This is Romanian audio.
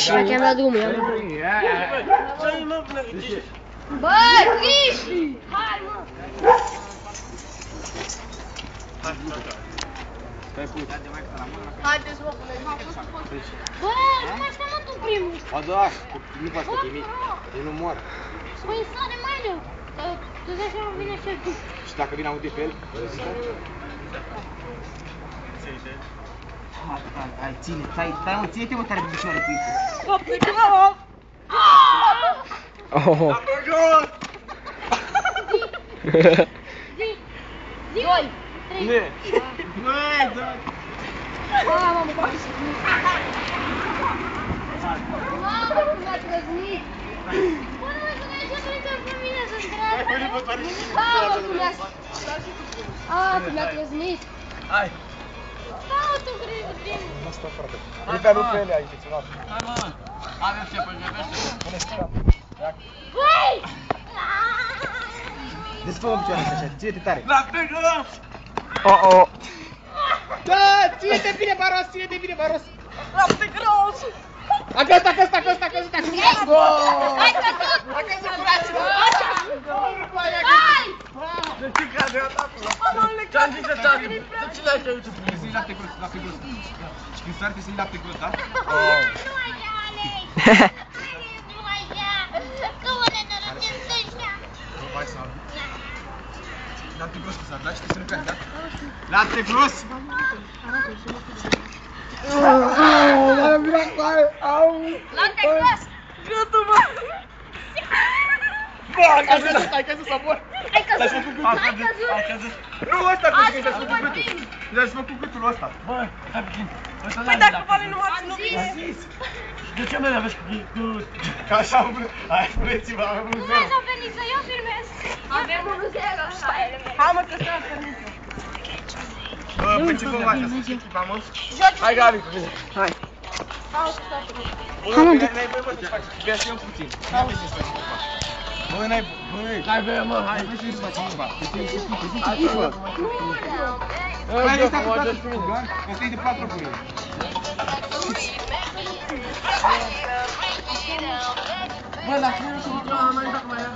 Așa că am dat drumul, Bă, Cristi! Hai, mă! Haideți, mă, bă, nu mai stai, mă, tu primul! Ba da, nu faci cu tine, ei nu moară. Păi sare mai rău, că tu zici că nu vine cel tu. Și dacă vine aute pe el, hai, ține, stai, mă, ține-te, mă, tare pe picioare cu ică. Bă, pe ceva! La pe jos! Zi! 2, 3! Băi, da! Mamă, bă! Mamă, cum mi-a trăznit! Bă, nu mai să-mi ieși să pe mine să-mi tragă! Mamă, cum mi-a... cum mi-a trăznit! Hai! Mamă, tu Cristi! Nu stau, frate. Uite, nu pe ele, ai intenționat. Hai, mă! Avem ce păgevește! Pune scara. Băi! Desfă-mă picioarele așa, ține-te tare. La pe jos! Oh. Da, ține-te bine, Baros, ține-te bine, Baros. La pe gros! Acesta! Hai, căzut! Acasă, curați-vă! Hai! De ce cade atacul? Ce-am zis să tacă? De ce l-ai tăiut? Să-i lapte gros. Și când sarte să-i lapte gros, da? Nu așa, Alex! Nu așa! Că mă nenorocim să așa! Nu mai să albi. Lapte gros cu sar, da? Știi să nu cazi, da? Lapte gros! Lapte gros! Gata, mă! Bă, ai căzut să mor! Ai căzut! Ai căzut! Nu ăsta cu că i-ați făcut gâtul! I-ați făcut gâtul ăsta! Bă, stai puțin! Păi dacă vale nu m-a ținut bine! De ce mă aveți cu... Că așa am vrut, hai, spuneți-vă, am vrut Nu zero! mai s-au venit să eu filmez! Avem 1-0! Hai, mă, că stai permis! Bă, pe ce vă faci asta? Echipa, mă? Hai, Gabi, cu mine! Hai! Bă, n-ai băi, mă, să faci, bea și eu puțin. N-ai băi să faci ceva. Bă, n-ai băi! Hai, bă, mă, hai! N-ai băi să faci ceva. Te simți Hai, bă! Hai, Ăsta mă, cu ajungi cu mine! ăsta e de 4 cu el. Bă, dar cine nu știu, mai dat mai am